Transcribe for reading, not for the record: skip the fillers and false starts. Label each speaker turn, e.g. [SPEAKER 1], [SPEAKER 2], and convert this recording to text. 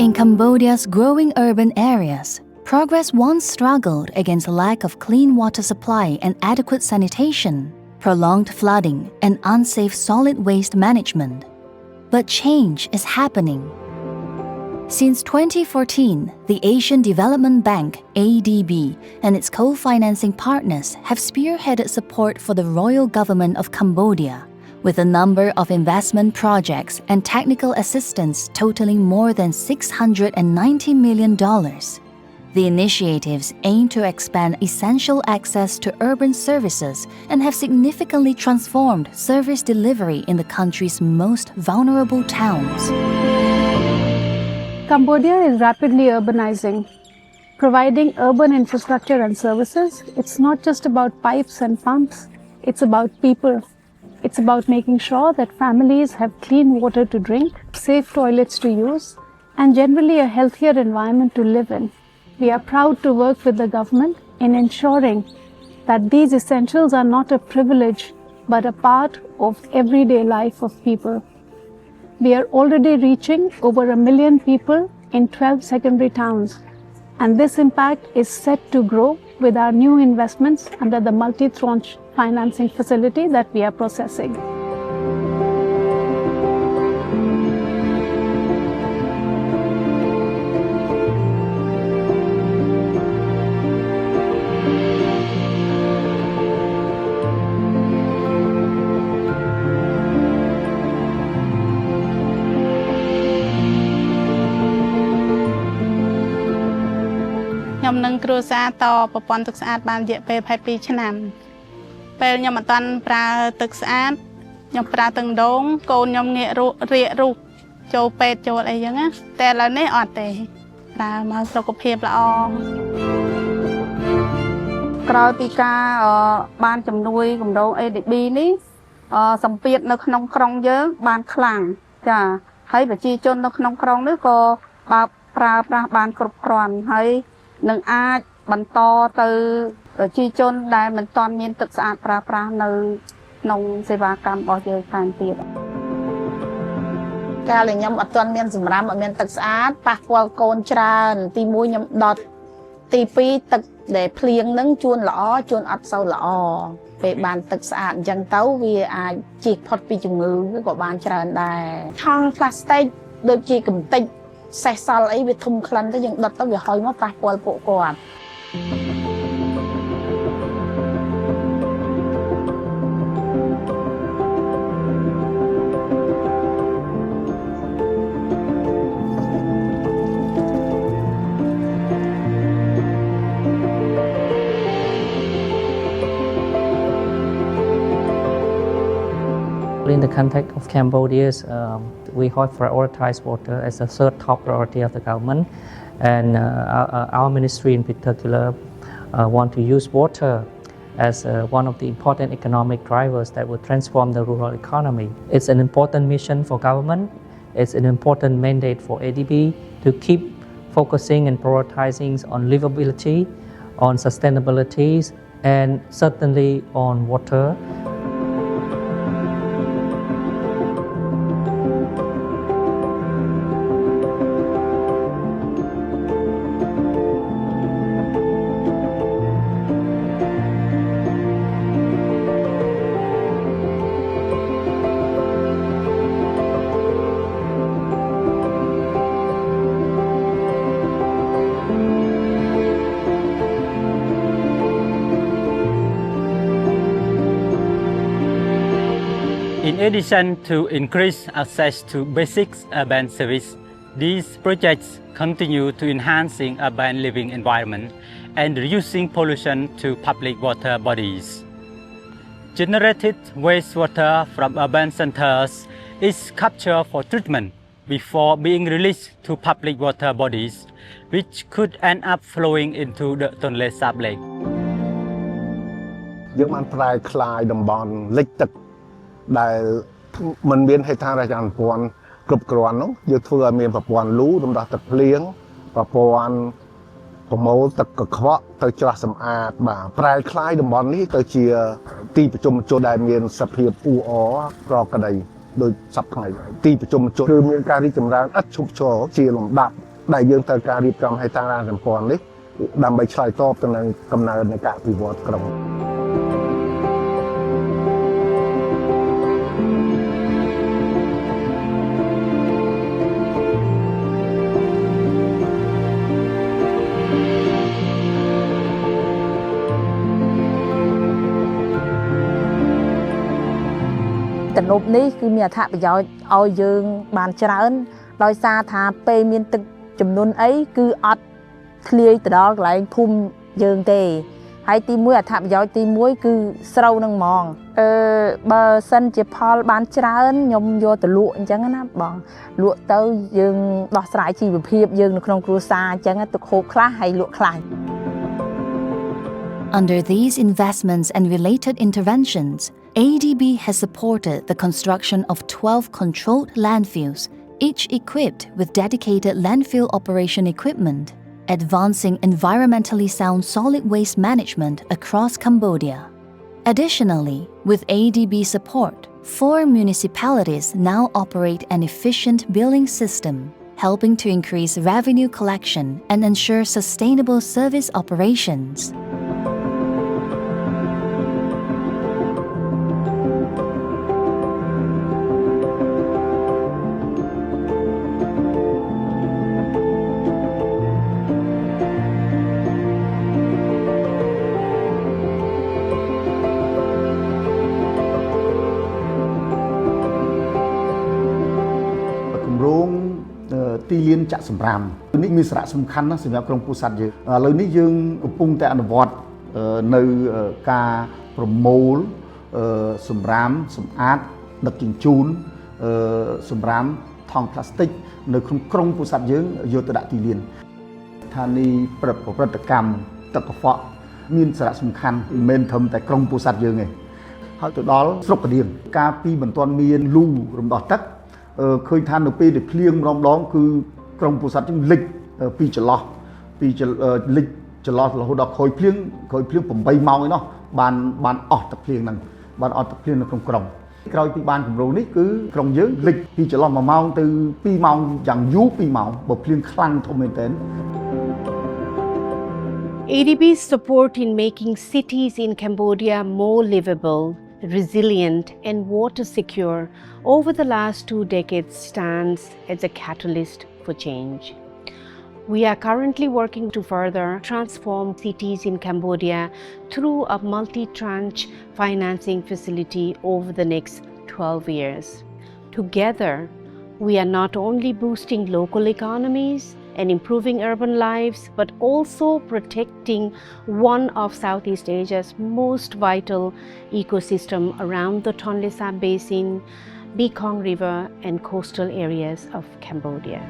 [SPEAKER 1] In Cambodia's growing urban areas, progress once struggled against a lack of clean water supply and adequate sanitation, prolonged flooding, and unsafe solid waste management. But change is happening. Since 2014, the Asian Development Bank (ADB) and its co-financing partners have spearheaded support for the royal government of Cambodia, with a number of investment projects and technical assistance totaling more than $690 million. The initiatives aim to expand essential access to urban services and have significantly transformed service delivery in the country's most vulnerable towns.
[SPEAKER 2] Cambodia is rapidly urbanizing. Providing urban infrastructure and services, it's not just about pipes and pumps, it's about people. It's about making sure that families have clean water to drink, safe toilets to use, and generally a healthier environment to live in. We are proud to work with the government in ensuring that these essentials are not a privilege, but a part of everyday life of people. We are already reaching over 1 million people in 12 secondary towns, and this impact is set to grow with our new investments under the multi-tranche financing facility that we are processing.
[SPEAKER 3] ខ្ញុំនឹងគ្រួសារតប្រព័ន្ធទឹកស្អាតបានរយៈពេល22ឆ្នាំពេលខ្ញុំមិនតាន់ប្រើទឹកស្អាតខ្ញុំប្រើទឹកដងកូនខ្ញុំងាករាករូបចូលពេទ្យចូលអីចឹងណាតែឥឡូវនេះអត់ទេប្រើមកសុខភាពល្អក្រោយពីការបានជំនួយគម្រោង ADB នេះសម្ពាធនៅក្នុងក្រុងយើងបានខ្លាំងចាហើយប្រជាជននៅក្នុងក្រុងនេះក៏បើប្រើប្រាស់បានគ្រប់គ្រាន់ហើយនឹងអាចបន្តទៅប្រជាជនដែលមិនទាន់មានទឹកស្អាតប្រើប្រាស់នៅក្នុងសេវាកម្មរបស់យើងថែមទៀតកាលខ្ញុំអត់ទាន់មានសម្រាប់អត់មានទឹកស្អាតប៉ះពាល់កូនច្រើនទី1ខ្ញុំដុតទី2ទឹកដែលភ្លៀងនឹងជួនល្អជួនអត់សូវល្អពេលបានទឹកស្អាតអញ្ចឹងទៅវាអាចជៀសផុតពីជំងឺក៏បានច្រើនដែរថង់ផ្លាស្ទិកដូចជាកំទេចសេះសល់អីវាធំក្លិនទៅយើងដុតទៅវាហុយមកប៉ះពាល់ពួកគាត់
[SPEAKER 4] In the context of Cambodia, we have prioritized water as the third top priority of the government, and our ministry in particular want to use water as one of the important economic drivers that will transform the rural economy. It's an important mission for government. It's an important mandate for ADB to keep focusing and prioritizing on livability, on sustainability, and certainly on water.
[SPEAKER 5] In addition to increase access to basic urban service, these projects continue to enhancing urban living environment and reducing pollution to public water bodies. Generated wastewater from urban centers is captured for treatment before being released to public water bodies, which could end up flowing into the Tonle Sap Lake.
[SPEAKER 6] យើងបានប្រែក្លាយតំបន់លិចទឹកដែលមិនមានហេដ្ឋារចនាសម្ព័ន្ធគ្រប់គ្រាន់នោះយើងធ្វើឲ្យមានប្រព័ន្ធលូរំដោះទឹកភ្លៀងប្រព័ន្ធប្រមូលទឹកកខ្វក់ទៅច្រោះសម្អាតបាទប្រែក្លាយតំបន់នេះទៅជាទីប្រជុំជនដែលមានសភាពអ៊ូអរប្រក្រតីដោយសពថ្ងៃទីប្រជុំជនគឺមានការរីកចម្រើនឥតឈប់ឈរជាលំដាប់ ដែលយើងត្រូវការរៀបចំហេដ្ឋារចនាសម្ព័ន្ធនេះដើម្បីឆ្លើយតបទៅនឹងកំណើននៃការអភិវឌ្ឍក្រុង
[SPEAKER 7] ទំនប់នេះគឺមានអត្ថប្រយោជន៍ឲ្យយើងបានច្រើនដោយសារថាពេលមានទឹកចំនួនអីគឺអត់ធ្លាយទៅដល់កន្លែងភូមិយើងទេហើយទី1អត្ថប្រយោជន៍ទី1គឺស្រូវនឹងហ្មងបើសិនជាផលបានច្រើនខ្ញុំយកទៅលក់អញ្ចឹងណាបងលក់ទៅយើងដោះស្រាយជីវភាពយើងនៅក្នុងគ្រួសារអញ្ចឹងទឹកហូបខ្លះហើយលក់ខ្លះ
[SPEAKER 1] Under these investments and related interventions, ADB has supported the construction of 12 controlled landfills, each equipped with dedicated landfill operation equipment, advancing environmentally sound solid waste management across Cambodia. Additionally, with ADB support, 4 municipalities now operate an efficient billing system, helping to increase revenue collection and ensure sustainable service operations.
[SPEAKER 8] Rong ទីលានចាក់សម្រាមនេះមានសារៈសំខាន់ណាស់សម្រាប់ក្រុមពូជសត្វយើងឥឡូវនេះយើងកំពុងតែអនុវត្តនៅការប្រមូលសម្រាមសម្អាតដឹកជញ្ជូនសម្រាមថង់ផ្លាស្ទិកនៅក្នុងក្រុមពូជសត្វយើងយកទៅដាក់ទីលានស្ថានីយ៍ប្រព្រឹត្តកម្មទឹកកខ្វក់មានសារៈសំខាន់មិនមែនត្រឹមតែក្រុមពូជសត្វយើងទេហើយទៅដល់ស្រុកកដៀងការពីមិនទាន់មានលូរំដោះទឹកឃើញថានៅពេលដែលភ្លៀងម្ដងគឺក្រុមពូជសត្វយើងលិចពីចន្លោះលិចចន្លោះរហូតដល់ក្រោយភ្លៀង8ម៉ោងឯណោះបានអស់ទឹកភ្លៀងហ្នឹងបានអស់ទឹកភ្លៀងនៅក្នុងក្រុងក្រោយពីបានគម្រោងនេះគឺក្រុងយើងលិចពីចន្លោះ1ម៉ោងទៅ2ម៉ោងយ៉ាងយូរ2ម៉ោងបើភ្លៀងខ្លាំងធំមែនទែន
[SPEAKER 9] ADB's support in making cities in Cambodia more livable, resilient and water secure over the last 2 decades stands as a catalyst for change. We are currently working to further transform cities in Cambodia through a multi-tranche financing facility over the next 12 years. Together, we are not only boosting local economies and improving urban lives, but also protecting one of Southeast Asia's most vital ecosystem around the Tonle Sap Basin, Mekong River and coastal areas of Cambodia.